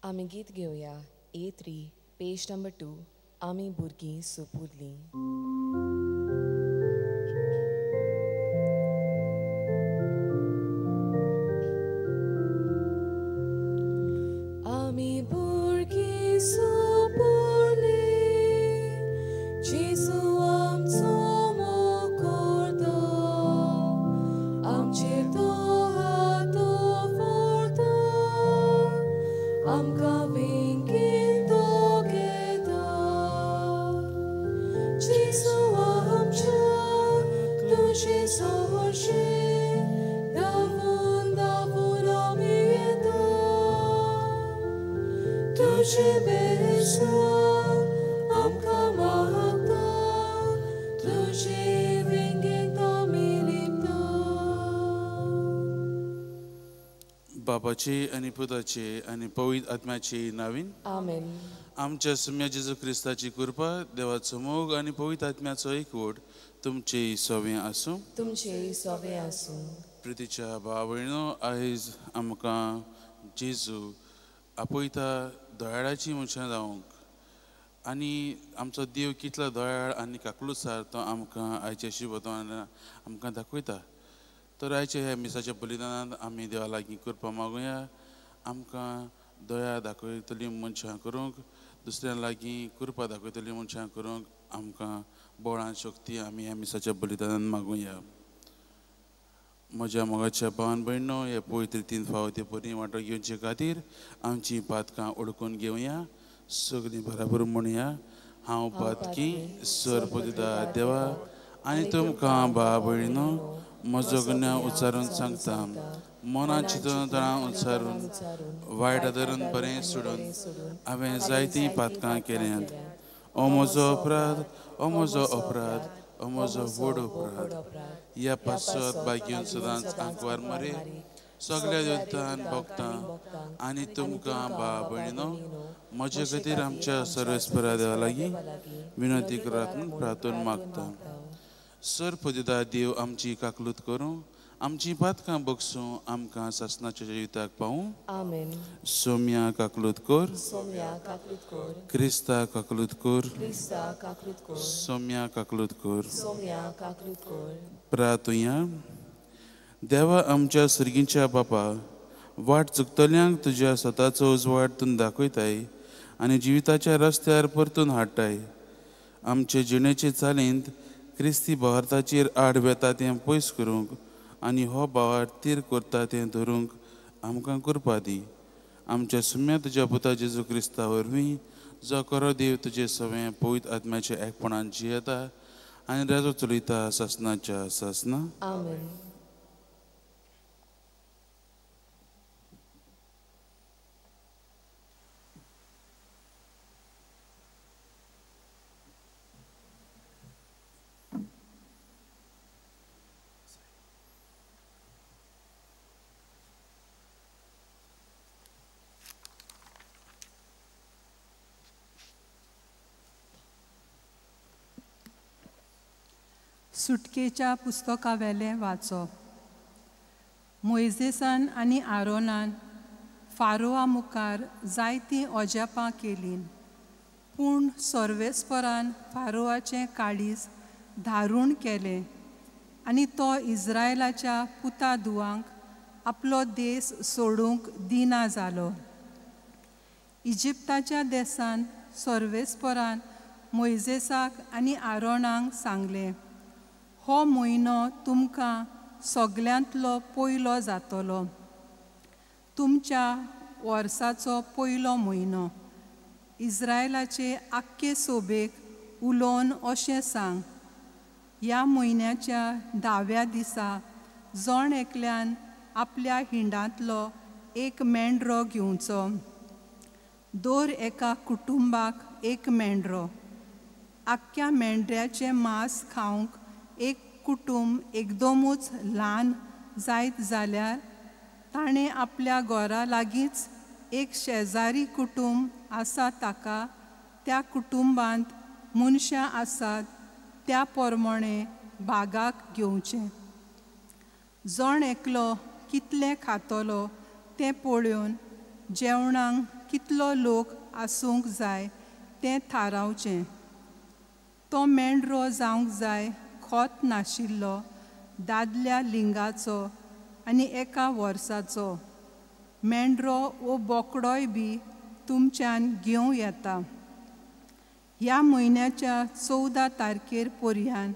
आमी गीत घेवया A3 पेज नंबर 2 आमी भुरगीं सोपुरलीं. आमी भुरगीं सोपुरलीं, जेजू आमचो मोगोरतो, आमचेर तो हातो व्हरतो, आमकां वेंगीन तो घेता. जेजू आमच्या तुजे सोरशें धांवून धांवून आमी येता. तुजे बेजार आमकां मागता, तुजे वेंगीन आमी लिपता. बापाची आनी पुताची आनी पवित्र आत्म्याची नावीन आमेन. आमच्या सुम्या जेजू क्रिस्ताची कृपा, देवाचो मोग आनी पवित्र आत्म्याचो एकवट तुमचे सवें आसूं. तुमचे सवें आसूं. प्रितीच्या भाव भयणो, आयज आमकां जेजू आपयता दोयाळाची मनशां जावंक आनी आमचो देव कितलो दोयाळ आनी काकलुसार तो आमकां आयच्या शिवतवान आमकां दाखयता. तर आयच्या ह्या मिसाच्या बलिदानांत आमी देवा लागीं करपा मागुया. आमकां दया दाखयतलीं मनशां करूंक, दुसऱ्यां लागीं कृपा दाखयतलीं मनशां करूंक आमकां बळान शक्ती आमी ह्या मिसाच्या बलिदानांत मागुया. म्हज्या मोगाच्या भावान भयणो, हे पवित्र तीन फावटी बरी वांटो घेवचे खातीर आमची पातकां ओळखून घेवया. सगळीं बराबर म्हणया. हांव पातकी सर्पदिता देवा आनी तुमकां भाव भयणो म्हजो गुन्या उच्चारून सांगता. मनान चिंतून तळां उच्चारून वायट धरून बरें सोडून हांवें जायतीं पातकां केल्यांत. हो म्हजो अपराध, हो म्हजो अपराध, हो म्हजो व्हड अपराध. ह्या पासत बागेवन सदांच आंकवार मरे सगळ्या देवतांक भक्तां आनी तुमकां भाव भयणो म्हजे खातीर आमच्या सर्वेस्परा देवा लागीं विनंती करात म्हूण प्रार्थना मागता. सर्पदिता देव आमची काकलूत करूं, आमची पातकां बगसूं, आमकां सासणाच्या जिविताक पावूं. आमेन. सोम्या काकलूत कर, सोम्या काकलूत कर. क्रिस्ता काकलूत कर, क्रिस्ता काकलूत कर. सोम्या काकलूत कर. सोम्या काकलूत कर. प्रार्थुया. देवा आमच्या सर्गीच्या बापा, वाट चुकतल्यांक तुज्या स्वताचो उजवाड तूं दाखयताय आनी जिविताच्या रस्त्यार परतून हाडटाय. आमचे जिणेचे चालींत क्रिस्ती भावार्थाचेर आड वेता तें पयस करूंक आनी हो भावार्थ तीर करता तें धरूंक आमकां कृपा दी. आमच्या सुम्या तुज्या पुता जेजू क्रिस्ता वरवीं जो खरो देव तुजे सवें पवित्र आत्म्याच्या एकपणान जियेता आनी राजो चलयता सासणाच्या सासना. आमेन. सुटकेच्या पुस्तका वेलें वाचप. मोइजेसान आनी आरोनान फारोआ मुखार जायतीं ओजेपां केलीं, पूण सर्वेस्परान फारोआचें काळीज धारूण केलें आनी तो इस्रायलाच्या पुता धुवांक आपलो देस सोडूंक दिना जालो. इजिप्ताच्या देसान सर्वेस्परान मोइजेसाक आनी आरोनाक सांगलें, हो म्हयनो तुमकां सगल्यांतलो पयलो जातलो, तुमच्या वर्साचो पयलो म्हयनो. इस्रायलाचे आख्खे सोबेक उलोवन अशें सांग, ह्या म्हयन्याच्या 10व्या दिसा जण एकल्यान आपल्या हिंडांतलो एक मेंढरो घेवचो. दर एका कुटुंबाक एक मेंढरो. आख्ख्या मेंढऱ्याचें मांस खावंक एक कुटुंब एकदमूच ल्हान जायत जाल्यार ताणें आपल्या घरा लागींच एक शेजारी कुटुंब आसा ताका त्या कुटुंबांत मनशां आसात त्या प्रमाणे भागाक घेवचें. जण एकलो कितलें खातलो तें पळोवन जेवणाक कितलो लोक आसूंक जाय तें थारावचें. तो मेंढरो जावंक जाय खोत नाशिल्लो, दादल्या लिंगाचो आनी एका वर्साचो. मेंढरो वो बोकडोय बी तुमच्यान घेवं येता. ह्या म्हयन्याच्या 14 तारखेर पर्यंत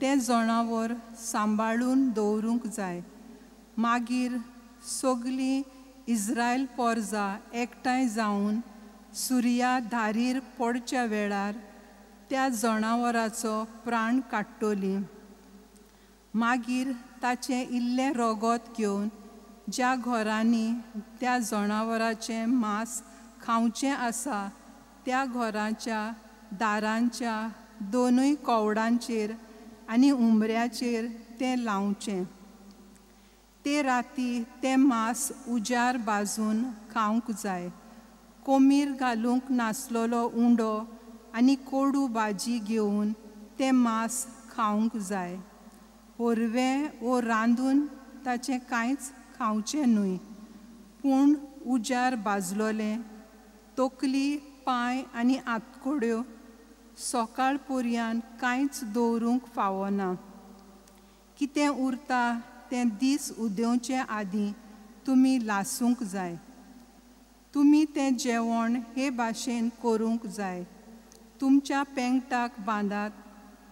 तें जनावर सांबाळून दवरूंक जाय. मागीर सगलीं इस्रायल पोरजां एकठांय जावन सुर्या धारीर पडच्या वेळार त्या जनावराचो प्राण काडटलीं. मागीर ताचें इल्लें रगत घेवन ज्या घरांनी त्या जनावराचें मांस खावचें आसा त्या घराच्या दारांच्या दोनूय कवडांचेर आनी उमऱ्याचेर तें लावचें. ते राती तें मांस उजार भाजून खावंक जाय. कोमीर घालूंक नासलोलो उंडो आनी कोडू भाजी घेवन तें मांस खावंक जाय. होरवें वो रांदून ताचें कांयच खावचें न्हय, पूण उजार भाजलोलें, तकली, पांय आनी आंतकड्यो सकाळ पर्यंत कांयच दवरूंक फावना. कितें उरता तें दीस उदेवचे आदीं तुमी लासूंक जाय. तुमी तें जेवण हे भाशेन करूंक जाय. तुमच्या पेंगटाक बांदात,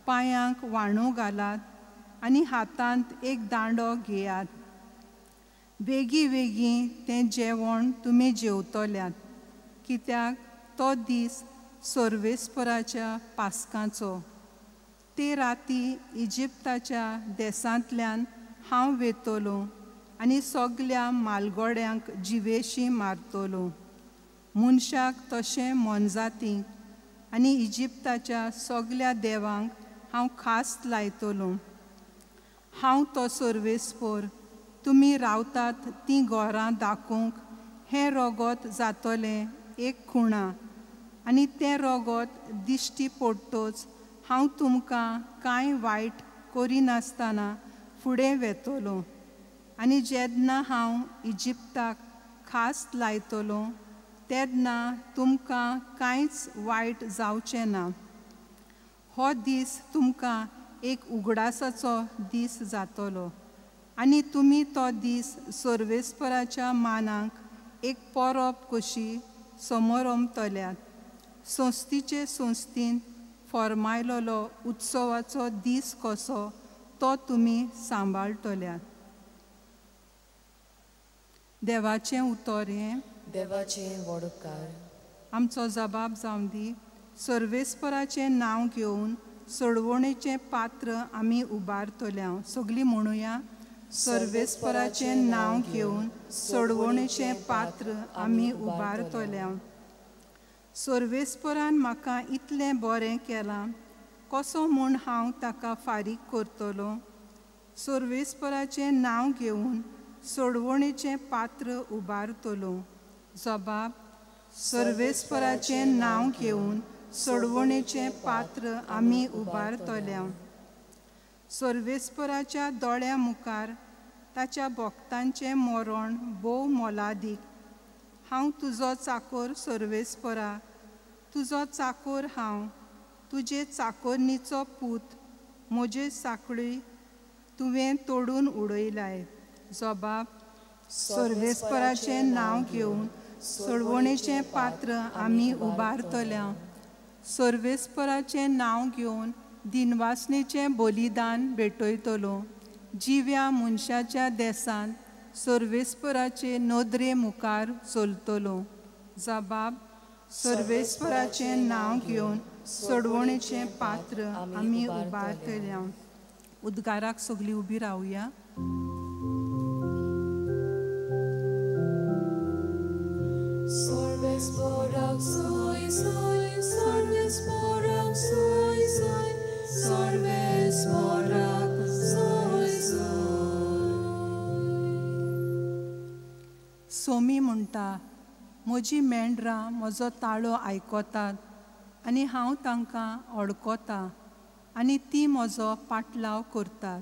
पांयांक वाणू घालात आनी हातांत एक दांडो घेयात. बेगीन तें जेवण तुमी जेवतल्यात, कित्याक तो दीस सर्वेस्पराच्या पास्कांचो. ते राती इजिप्ताच्या देसांतल्यान हांव वेतलों आनी सगल्या मालगोड्यांक जिवेशी मारतलों. मनशाक तशें मोनजातींक आनी इजिप्ताच्या सगल्या देवांक हांव खास लायतलों. हांव तो सर्वेस्पर, तुमी रावतात तीं घरां दाखोवंक हें रगत जातलें एक खुणा, आनी तें रगत दिश्टी पडटोच हांव तुमकां कांय वायट करिनासतना फुडें वेतलों. आनी जेन्ना हांव इजिप्ताक खास लायतलों तेन्ना तुमकां कांयच वायट जावचें ना. हो दीस तुमकां एक उगडासाचो दीस जातलो आनी तुमी तो दीस सर्वेस्पराच्या मानाक एक परब कशी समोरमतल्यात. संस्तीचे संस्थीन फर्मायलोलो उत्सवाचो दीस कसो तो तुमी सांबाळटल्यात. देवाचें उतर हें. देवाचें वडकार. आमचो जबाब जावन दी. सर्वेस्पराचें नांव घेवन सोडवणेचें पात्र आमी उबारतल्या. सगलीं म्हणुया. सर्वेस्पराचें नांव घेवन सोडवणेचें पात्र आमी उबारतल्या. सर्वेस्परान म्हाका इतलें बरें केलां, कसो म्हूण हांव ताका फारीक करतलों. सर्वेस्पराचें नांव घेवन सोडवणेचें पात्र उबारतलों. जबाब. सर्वेस्पराचें नांव घेवन सोडवणेचें पात्र आमी उबारतल्या. सर्वेस्पराच्या दोळ्या मुखार ताच्या भक्तांचें मरण भोव मोलादीक. हांव तुजो चाकर सर्वेस्परा, तुजो चाकर हांव, तुजे चाकरणीचो पूत, म्हजे साखळी तुवें तोडून उडयलाय. जबाब. सर्वेस्पराचें नांव घेवन सोडवणेचें पात्र आमी उबारतल्या. सर्वेस्पराचें नांव घेवन दिनवासनेचें बलिदान भेटयतलों. जिव्या मनशाच्या देसांत सर्वेस्पराचे नदरे मुखार चलतलों. जबाब. सर्वेस्पराचें नांव घेवन सोडवणेचें पात्र आमी उबारतल्या. उद्गाराक सगलीं उबीं रावया. Sorvesporak soy, soy, sorvesporak soy, soy, sorvesporak soy, soy. Somi म्हणटा, म्हजी मेंढरां म्हजो ताळो आयकतात आनी हांव तांकां अडकतां आनी तीं म्हजो पाटलाव करतात.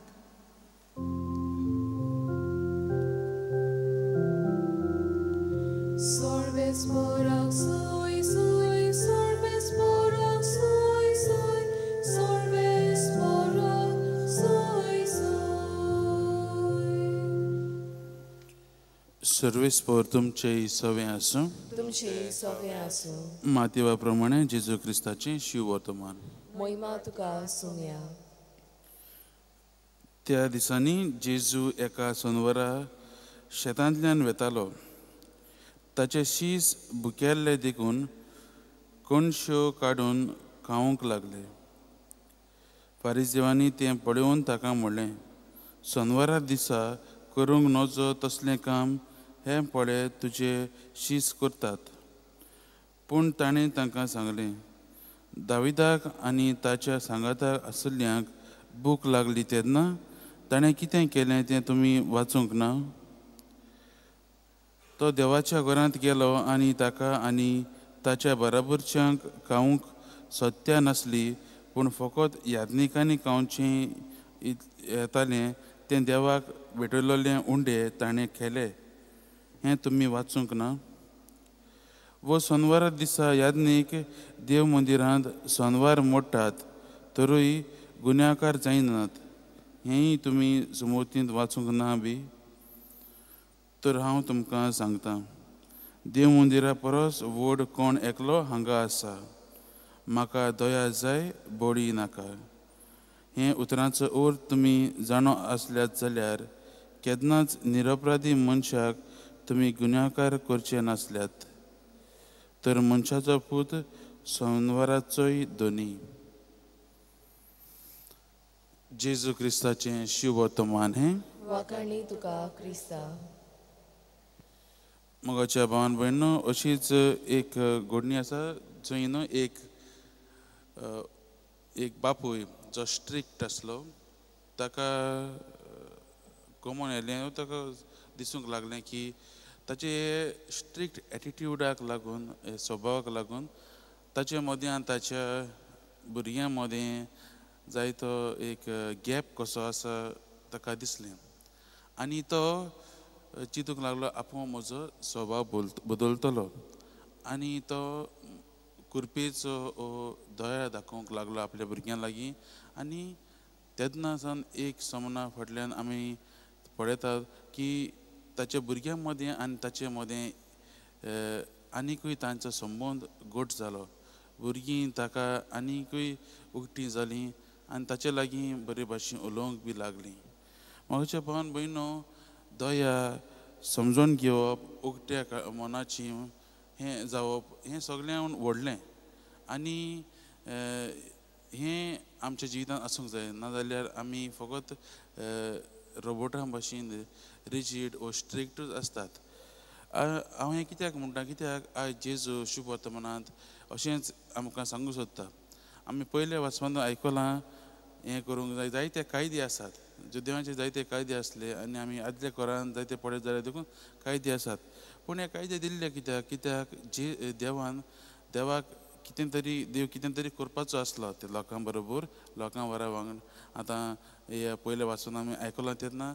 Sorve Sorvesporak soy soy, sorvesporak soy soy, sorvesporak soy soy. सर्वेस्पोर तुमचे सवे आसूं. तुमचे सोवे आसूं. मातयेवा प्रमाणे जेजू क्रिस्ताचें शिव वर्तमान. मोहिमा तुका सुम्या. त्या दिसांनी जेजू एका सोनवरा शेतांतल्यान वेतालो. ताचे शीस बुकेल्ले देखून कोणश्यो काडून खावंक लागले. फारिसेवांनी तें पळोवन ताका म्हणलें, सोनवारा दिसा करूंक नजो तसलें काम हें पळय तुजे शीस करतात. पूण ताणें तांकां सांगलें, दाविदाक आनी ताच्या सांगाताक आशिल्ल्यांक भूक लागली तेन्ना ताणें कितें केलें तें तुमी वाचूंक ना. तो देवाच्या घरांत गेलो आनी ताका आनी ताच्या बराबरच्यांक खावंक सोदत्या नासली, पूण फकत याज्ञिकांनी खावचें येतालें तें देवाक भेटयलोलें उंडे ताणें केलें हें तुमी वाचूंक ना. वो सोनवारा दिसा याज्ञीक देव मंदिरांत सोनवार मोडटात, तरूय गुन्यांवकार जायनात हेंय तुमी सुमोतींत वाचूंक ना बी. तर हांव तुमकां सांगतां, देव मंदिरा परस व्हड कोण एकलो हांगा आसा. म्हाका दया जाय, बोडी नाका. हें उतरांचो अर्थ तुमी जाणो आसल्यात जाल्यार केन्नाच निरपराधी मनशाक तुमी गुन्यांवकार करचे नासल्यात. तर मनशाचो पूत सोनवाराचोय दोनी. जेजू क्रिस्ताचें शिव वर्तमान हें. वाखाणी तुका क्रिस्ता. मोगाच्या भावान भयणो, अशीच एक घडणी आसा जंय न्हू एक बापूय जो स्ट्रिक्ट आसलो. ताका कमोन येलें. ताका दिसूंक लागलें की ताचे स्ट्रिक्ट एटिट्यूडाक लागून, स्वभावाक लागून ताचे मदें आनी ताच्या भुरग्यां मदें जायतो एक गॅप कसो आसा ताका दिसलें. आनी तो चिंतूंक लागलो आपूण म्हजो स्वभाव बदलतलो. आनी तो कुरपेचो दया दाखोवंक लागलो आपल्या भुरग्यां लागीं. आनी तेन्ना सावन एक समना फाटल्यान आमी पळयतात की ताच्या भुरग्यां मदें आनी ताचे मदें आनिकूय तांचो संबंद घट जालो. भुरगीं ताका आनिकूय उक्तीं जालीं आनी ताचे लागीं बरे भाशेन उलोवंक बी लागलीं. म्हाज्या भावान भयणो, दया, समजून घेवप, उक्त्या मनाची हें जावप हें सगळ्यान व्हडलें. आनी हें आमच्या जिवितांत आसूंक जाय. नाजाल्यार आमी फकत रोबोटां भाशेन रिजीड वो स्ट्रिक्टूच आसतात. हांव हें कित्याक म्हणटा, कित्याक आयज जेजू शुभ वर्तमानांत अशेंच आमकां सांगूंक सोदता. आमी पयले वाचपांत आयकलां हें करूंक जाय. जायते कायदे आसात, जे देवाचे जायते कायदे आसले आनी आमी आदल्या कोरांत जायते पळयत जाल्यार देखून कायदे आसात. पूण हे कायदे दिल्ले कित्याक जे देवाक देव कितें तरी करपाचो आसलो ते लोकां बरोबर, लोकां वरा वांगड. आतां हे पयले वाचून आमी आयकलां तेन्ना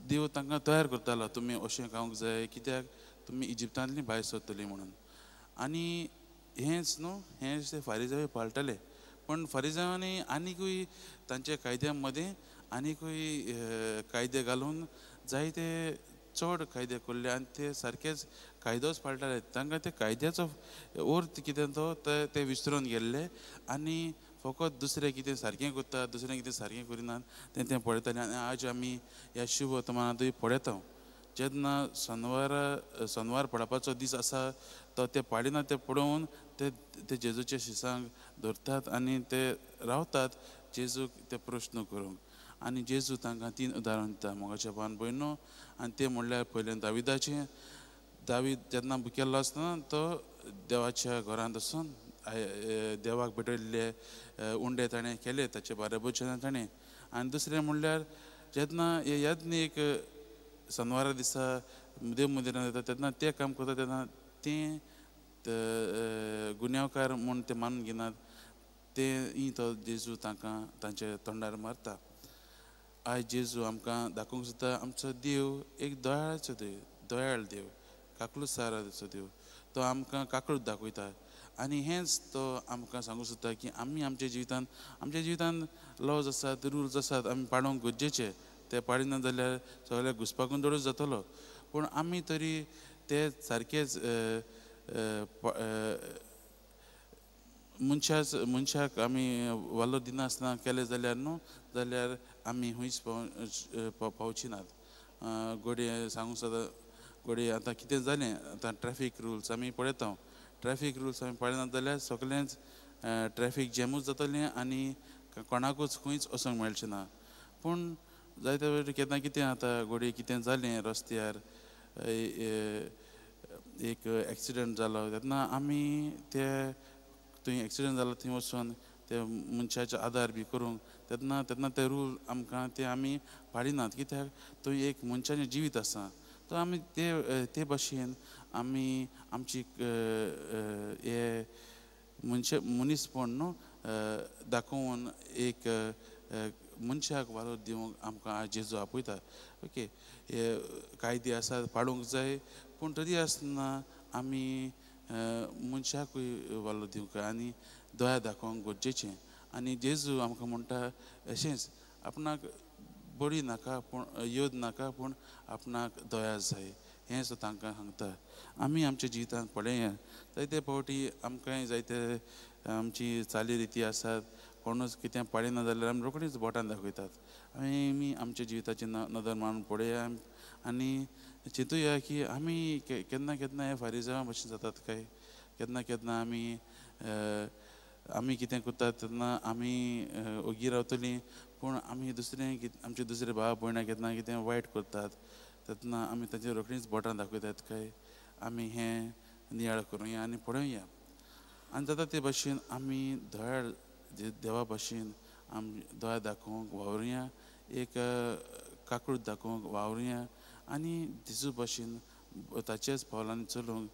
देव तांकां तयार करतालो, तुमी अशें खावंक जाय कित्याक तुमी इजिप्तांतलीं भायर सरतलीं म्हणून. आनी हेंच न्हू, हेंच ते फारिसांव पाळटाले. पण फारिसांवांनी आनिकूय तांच्या कायद्यां मदें आनिकूय कायदे घालून जायते चड कायदे करले आनी ते सारकेच कायदोच पाळटाले. तांकां ते कायद्याचो अर्थ कितें तो ते विसरून गेल्ले आनी फकत दुसरें कितें सारकें करतात, दुसरें कितें सारकें करिनात तें पळयताले. आनी आज आमी ह्या शुभ वर्तमानांतूय पळयता जेन्ना सोनवार पडपाचो दीस आसा तो ते पाळिना ते पळोवन ते जेजूच्या शिसांक धरतात आनी ते रावतात जेजूक ते प्रश्न करूंक. आनी जेजू तांकां 3 उदाहरण दिता मोगाच्या भावान भयणो. आनी ते म्हणल्यार पयलें दाविदाचें. दावीद जेन्ना बुकेल्लो आसतना तो देवाच्या घरांत वचून देवाक भेटयल्ले उंडे ताणें केले, ताचे बाराबरचे ताणें. आनी दुसरें म्हणल्यार जेन्ना हे याज्ञीक सोनवारा दिसा देव मंदिरांत येता तेन्ना तें काम करता तेन्ना तें गुन्यांवकार म्हूण ते मानून घेनात. तें तो जेजू तांकां तांच्या तोंडार मारता. आयज जेजू आमकां दाखोवंक सोदता आमचो देव एक दयाळ देव, काकलूसाराचो देव. तो आमकां काकूळट दाखयता आनी हेंच तो आमकां सांगूंक सोदता की आमी आमच्या जिवितान लॉज आसात रुल्स आसात आमी पाळोवंक गरजेचे ते पाळिना जाल्यार सगळ्याक घुसपाकून दडूच जातलो पूण आमी तरी ते सारकेच मनशाक आमी वालो दिनासतना केले जाल्यार न्हू जाल्यार आमी हुंयच पावची नात घोडये सांगूंक सोदता घोडये आतां कितें जालें आतां ट्रॅफीक रुल्स आमी पळयता ट्रॅफीक रुल्स आमी पाळिनात जाल्यार सगळेंच ट्रॅफीक जॅमूच जातलें आनी कोणाकूच खंयच वचोंक मेळचें ना पूण जायते फावटी केन्ना कितें आतां घोडये कितें जालें रस्त्यार एक एक्सिडंट जालो तेन्ना आमी ते थंय एक्सिडंट जालो थंय वचून ते मनशाचे आदार बी करूंक तेन्ना ते रूल आमकां ते आमी पाळिनात कित्याक थंय एक मनशाचें जिवीत आसा तो आमी ते भाशेन आमी आमची हे मनीसपण न्हू दाखोवन एक मनशाक वालो दिवंक आमकां आज जेजू आपयता ओके हे कायदे आसात पाळूंक जाय पूण तरी आसतना आमी मनशाकूय वालो दिवंक आनी दया दाखोवंक गरजेचें आनी जेजू आमकां म्हणटा अशेंच आपणाक बडी नाका पूण योद नाका पूण आपणाक दया जाय हें सो तांकां सांगता आमी आमच्या जिवितांत पळया जायते फावटी आमकांय जायते आमची चाली रिती आसात कोणूच कितें पाळिना जाल्यार आमी रोखडीच बोटान दाखयतात आमी आमच्या जिविताची नदर मारून पळया आनी चिंतुया की आमी केन्ना केन्ना हे फारिजांवा भशेन जातात काय केन्ना आमी कितें करतात तेन्ना आमी ओगी रावतलीं पूण आमी आमचे दुसरे भाव भयणां केन्ना कितें वायट करतात तेन्ना आमी ताचेर रोखडीच बोटां दाखयतात काय आमी हें नियाळ करुया आनी पळोवया आनी जाता ते भाशेन आमी दयाळ देवा भाशेन आमी दया दाखोवंक वावरुया एक काकूळट दाखोवंक वावरुया आनी जेजू भाशेन ताचेच पावलांनी चलूंक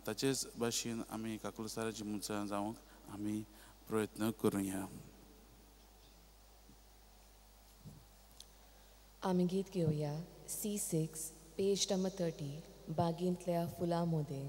ताचेच भाशेन आमी काकूळसाराची मनशां जावंक आमी प्रयत्न करुया आमी गीत घेवया C6 पेज नंबर 30 बागेंतल्या फुलां मोदें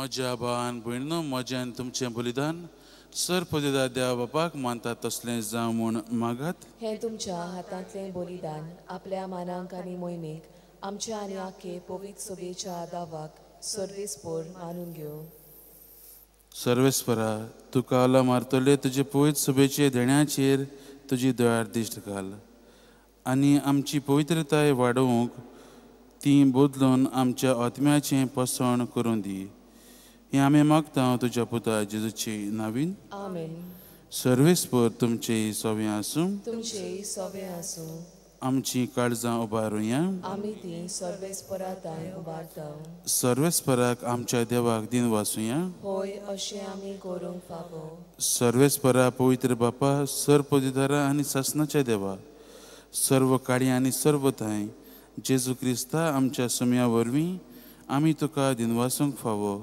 म्हज्या भावान भयणीनो म्हज्यान तुमचें बलिदान सरपदिदा देवा बापाक मानतात तसलें जावं म्हूण मागात हें तुमच्या हातांतलें बलिदान आपल्या मानांक आनी मोहिमेक आमच्या आनी आख्खे पवित्र सभेच्या आदावाक सर्वेस्पोर मानून घेवं सर्वेस्परा तुका आला मारतले तुजे पवित्र सभेचे देण्याचेर तुजी दयाळ दिश्ट घाल आनी आमची पवित्रताय वाडोवंक ती बदलून आमच्या आत्म्याचें पसण करून दी हें आमी मागता तुज्या पुता जेजूचे नांवीन आमेन सर्वेस्पर तुमचे सोवें आसूं तुमचे सोवें आसूं आमची काळजां उबारुया आमी ती सर्वेस्पराताय उबारता सर्वेस्पराक आमच्या देवाक दिन वासुया होय अशें आमी करूंक फावो सर्वेस्परा पवित्र बापा सरपदिदारा आनी सासणाच्या देवा सर्व काळी आनी सर्व थंय जेजू क्रिस्ता आमच्या सुम्या वरवीं आमी तुका दिनवासूंक फावो.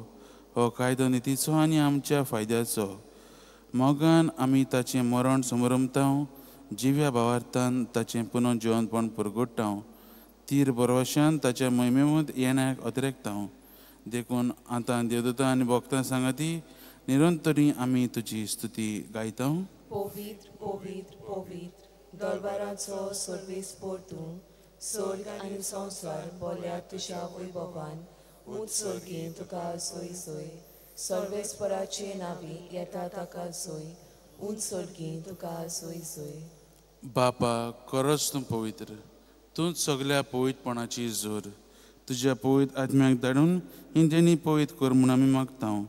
हो कायदो नितीचो आनी आमच्या फायद्याचो. मोगान आमी ताचें मरण समरमतांव, जिव्या भावार्थान ताचें पुनर्जिवनपण परगट्टांव, तीर बरोवशान ताच्या मोहिमेमूद येण्याक अतिरेकतांव. देखून आतां देवदूतां आनी भक्तां सांगाती निरंतरी आमी तुजी स्तुती गायतांव. पवित्र पवित्र पवित्र दरबाराचो सर्वेस्पोर तूं, स्वर्ग आनी संवसार बोल्यात तुज्या वैभवान. उंच सर्गेन तुका सोय सोय, सर्वेस्पराचे नावी येता ताका सोय. उंच सर्गेन तुका सोय सोय. बापा, खरोच तूं पवित्र. तूंच सगळ्या पवित्रपणाची जोर. तुज्या पवित्र आत्म्याक धाडून ही देणी पवित्र कर म्हूण आमी मागतांव.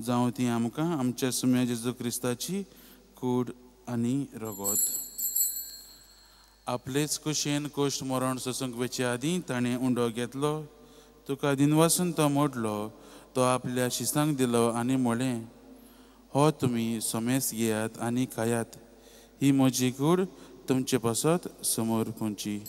जावं ती आमकां आमच्या सुम्या जेजू क्रिस्ताची कूड आनी रगत. आपलेच कुशेन कोश्ट मरण सोसूंक वेचे आदीं ताणें उंडो घेतलो. तुका दिनवासून तो मोडलो. तो आपल्या शिसांक दिलो आनी म्हळें, हो तुमी सोमेस घेयात आनी खायात. ही म्हजी कूड तुमचे पासत समोर पोंची.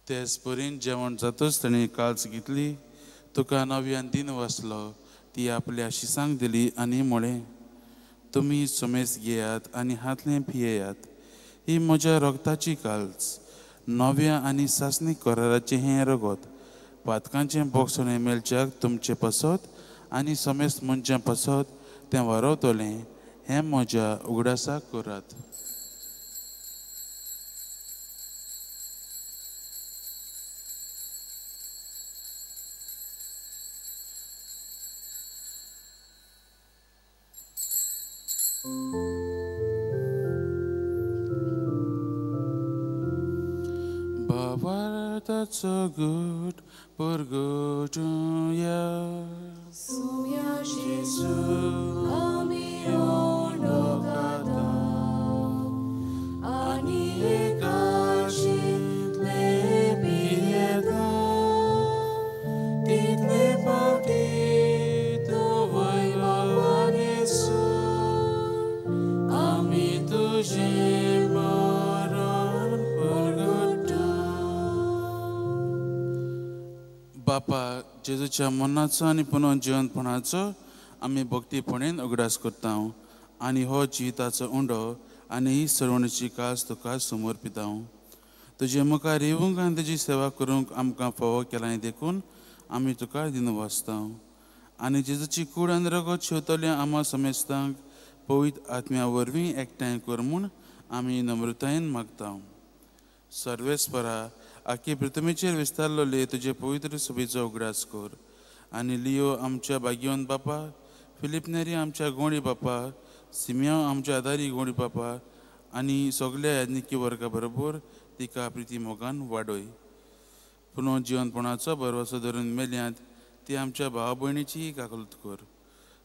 तेच परीन जेवण जातच ताणें काल्स घेतली. तुका नव्यान दिन वाचलो. ती आपल्या शिसांक दिली आनी म्हळें, तुमी सोमेस घेयात आनी हातलें पियेयात. ही म्हज्या रगताची काल्स, नव्या आनी सासणी कराराचें हें रगत. पातकांचें बोगसणें मेलच्याक तुमचे पासत आनी सोमेस मनशां पासत तें वारवतलें. हें म्हज्या उगडासाक करात. Bavartaco gut purgutuja. Sumia Jesu, ami ondogata, ani ekashi lepieta, title pauti tu vaivavan Jesu, ami tuje maran purgutu. बापा, जेजूच्या मनाचो आनी पुनर्जिवनपणाचो आमी भक्तीपणेन उगडास करतांव आनी हो जिविताचो उंडो आनी ही सरवणीची कास तुका समर्पितांव. तुजे मुखार येवंक आनी तुजी सेवा करूंक आमकां फावो केलां देखून आमी तुका दिनवासतांव. आनी जेजूची कूड आनी रगत शेवतल्या आम्हा समेस्तांक पवित्र आत्म्या वरवीं एकठांय कर म्हूण आमी नम्रतायेन मागतांव. सर्वेस्परा, आख्खे पृथ्वीचेर विस्तारलोले तुजे पवित्र सभेचो उगडास कर. आनी लियो आमच्या भाग्यवंत बापा, फिलिप नेरी आमच्या गोंडी बापा, सिमियांव आमच्या आदारी गोंडी बापा आनी सगळ्या याज्ञिकी वर्गा बरोबर तिका प्रिती मोगान वाडय. पुनर्जिवनपणाचो भरवसो धरून मेल्यांत ती आमच्या भावा भयणीची काकूलत कर.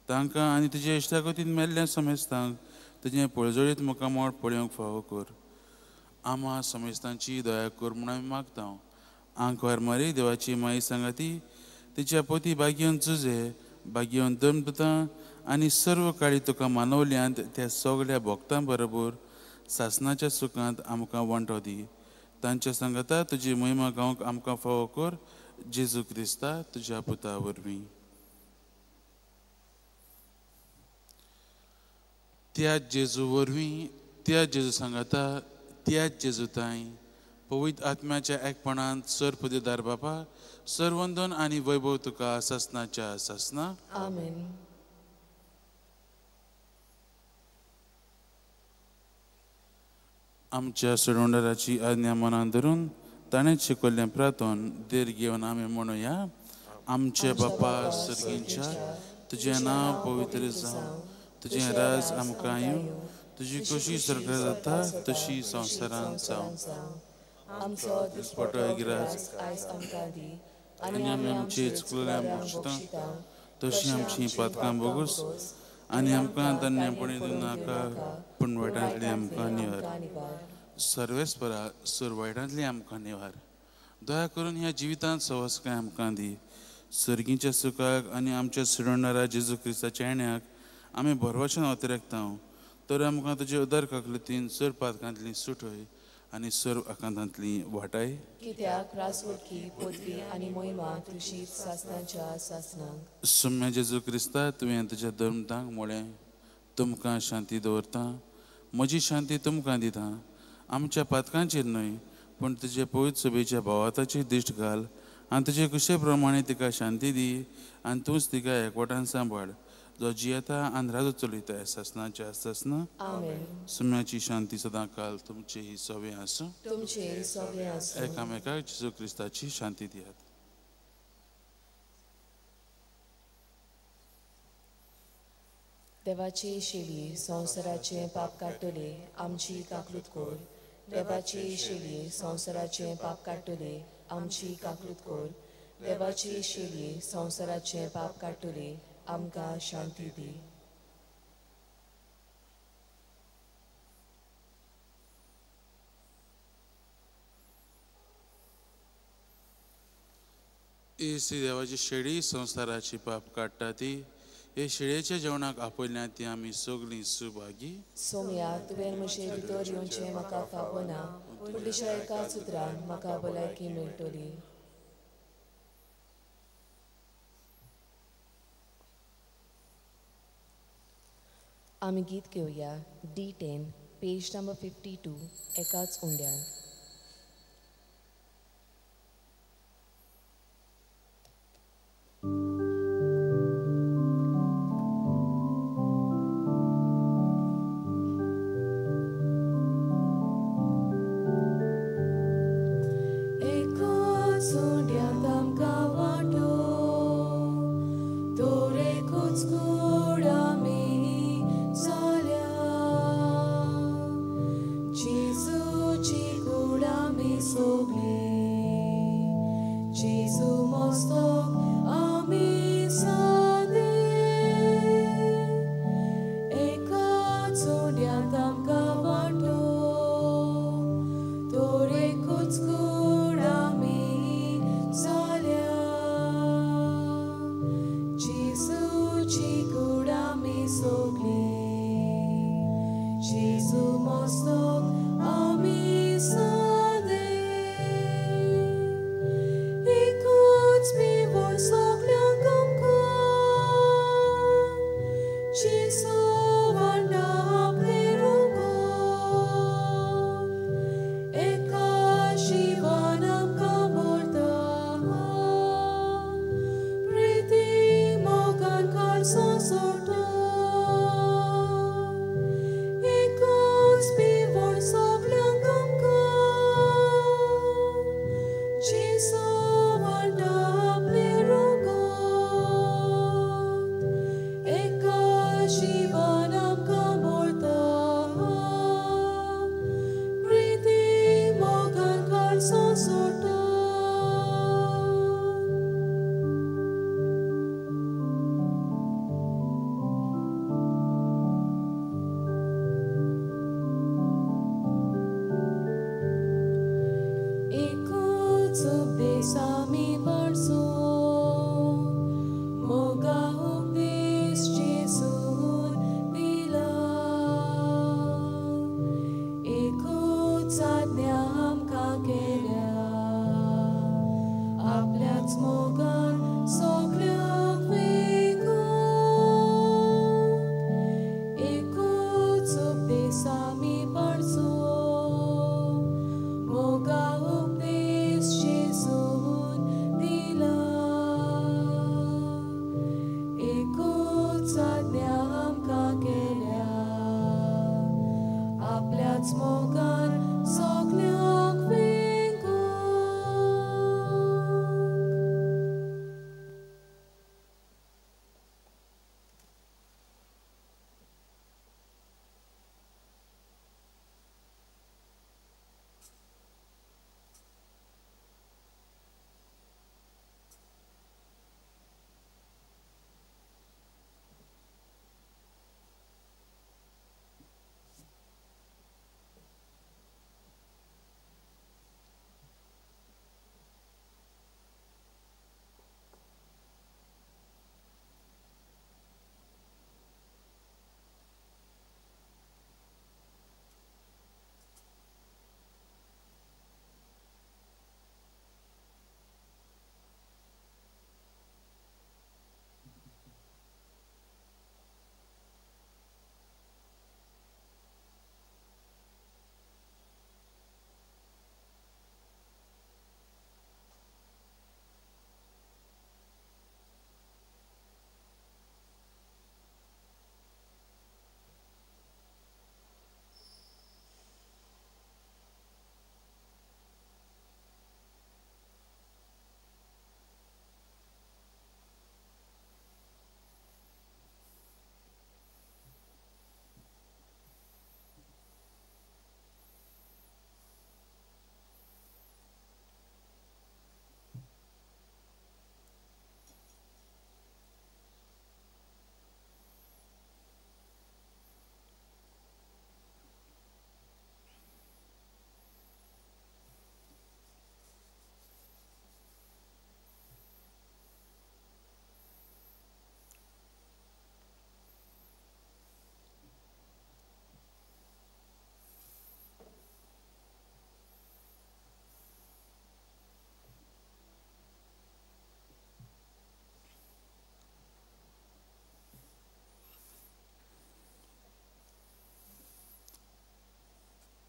तांकां आनी तुजे इश्टागतीन मेल्ल्या समेस्तांक तुजें पळजळीत मुखामोळ पळोवंक फावो कर. आम्हा समेस्तांची दया कर म्हूण आमी मागतांव. आंकवार मारी देवाची माई सांगाती, तिच्या पोती भाग्यवंत जुजे, भाग्यवंत धर्मदूतां आनी सर्व काळी तुका मानवल्यांत त्या सगळ्या भक्तां बरोबर सासणाच्या सुखांत आमकां वांटो दी. तांच्या सांगाता तुजी महिमा गावंक आमकां फावो कर. जेजू क्रिस्ता तुज्या पुता वरवीं. त्या जेजू वरवीं, त्या जेजू सांगाता, त्याच जेजू ताई पवित्र आत्म्याच्या एकपणांत सर पुदेदार बापा, सर्वंदन आनी वैभव तुका सासणाच्या सासना. आमेन. आमच्या सोडवणाराची आज्ञा मनान धरून ताणें शिकयल्लें प्रार्थन देर घेवन आमी म्हणुया. आमचे बापा सर्गींच्या, तुजें नांव पवित्र जावं, तुजें राज आमकां येवं, तुजी कशी सरकार जाता तशी संवसारांत जावं. आमचो दिसपटो गिराज आयज आमकां दी आनी आमी आमची चुकलेल्या बक्षितां तशी आमची पातकां बोगूस आनी आमकां धन्यपणी दिवं नाका, पूण वायटांतली आमकां निवार. सर्वेस्परा सुरवायटांतली आमकां निवार. दया करून ह्या जिवितांत सवस काय आमकां दी. सर्गीच्या सुखाक आनी आमच्या सुडवणारा जेजू क्रिस्ताच्या येण्याक आमी बरवशान अतिरेकतांव. तर आमकां तुजे उदार काकलुतीन सर पातकांतली सुटय आनी सर आकांतांतली वाटाय. कित्याक रासवटकी पदवी आनी मोहिमा तुशी सासनाच्या सासनांक. सुम्या जेजू क्रिस्ता तुवें तुज्या धर्मतांक म्हळें तुमकां शांती दवरता, म्हजी शांती तुमकां दिता. आमच्या पातकांचेर न्हय पूण तुजे पवित्र सभेच्या भावाताचेर दिश्ट घाल आनी तुजे कुशे प्रमाणे तिका शांती दी आनी तूंच तिका एकवटान सांबाळ जो जियेता आनी राजो चलयता सासनाच्या सासना. आमेन. सुम्याची शांती सदां काल तुमचे ही सवे आसूं. तुमचे सगळे आसूं. एकामेकाक जेजू क्रिस्ताची शांती दियात. देवाची शेली संवसाराचे पाप काडटले आमची काकलूत कोर. देवाची शेली संवसाराचे पाप काडटले आमची काकलूत कोर. देवाची शेली संवसाराचे पाप काडटले आमकां शांती दी. येसी देवाची शेळी संवसाराची पाप काडटा ती. हे शेळयेच्या जेवणाक आपयल्यात ती आमी सगळीं सुभागी. सोमया तुवें म्हजे भितर येवचें म्हाका फावना पूण तुज्या एकाच उतरान म्हाका भलायकी मेळटली. आमी गीत घेवया D10 पेज नंबर 52 एकाच उंड्यान.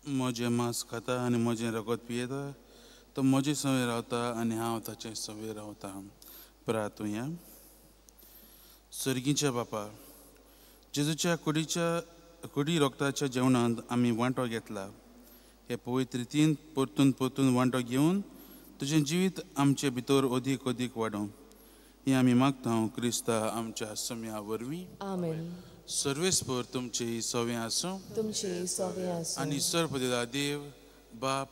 म्हजें मांस खाता आनी म्हजें रगत पियेता तो म्हजे सवय रावता आनी हांव ताचे सवय रावता. प्रार्थुया. सर्गीच्या बापा, जेजूच्या कुडी रोगताच्या जेवणांत आमी वांटो घेतला. हे पवित्र रितीन परतून परतून वांटो घेवन तुजें जिवीत आमचे भितर अदीक अदीक वाडूं हें आमी मागता क्रिस्ता आमच्या सम्या वरवीं. आमेन. सर्वेस्पर तुमची सवय आसूं तुमची सवय आसूं आनी सर्वपिता देव बाप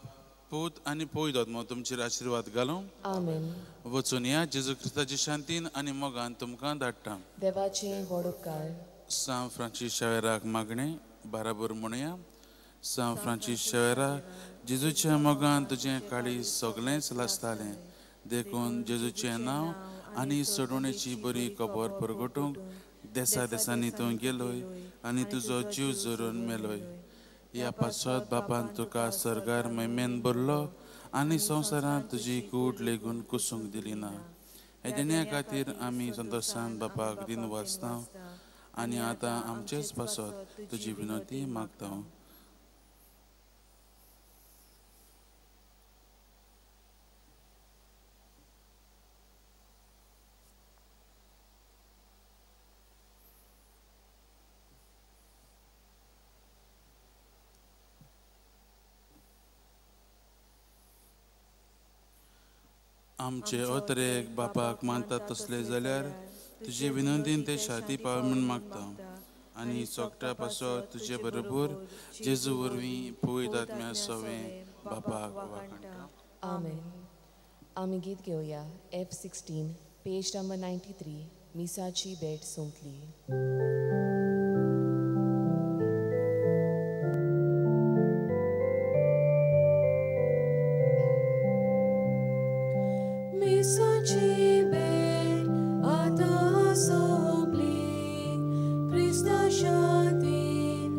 पूत आनी पवित्र आत्मा तुमचेर आशिर्वाद घालूं. आमेन. वचून या जेजू क्रिस्ताचे शांतीन आनी मोगान तुमकां धाडटा. देवाचें व्हड उपकार. सांव फ्रांसीस शावेराक मागणें बाराबर म्हणया. सांव फ्रांसीस शावेराक जेजूच्या मोगान तुजें काळीज सगळेंच लासतालें देखून जेजूचें नांव आनी सोडवणेची बरी खबर परगटूंक देसा देसांनी तूं गेलोय आनी तुजो जीव जोरून मेलोय. ह्या पासत बापान तुका सरकार मैमेन भरलो आनी संवसारांत तुजी कूड लेगून कुसूंक दिली ना. हेज्या खातीर आमी संतोशान बापाक दिन वाचता आनी आतां आमचेच पासत तुजी विनंती मागता. आमचे अतरेक बापाक मानतात तसले जाल्यार तुजे विनंतीन ते शादी पाव म्हूण मागता आनी सोगट्या पासत तुजे बरोबर जेजू वरवीं पवित्र आत्म्या सवें बापाक वाखणटा. आमेन. आमी गीत घेवया. F16 page number 93. मिसाची भेट सोंपली. मिसाची भेट आतां सोंपली. क्रिस्ता शांतीन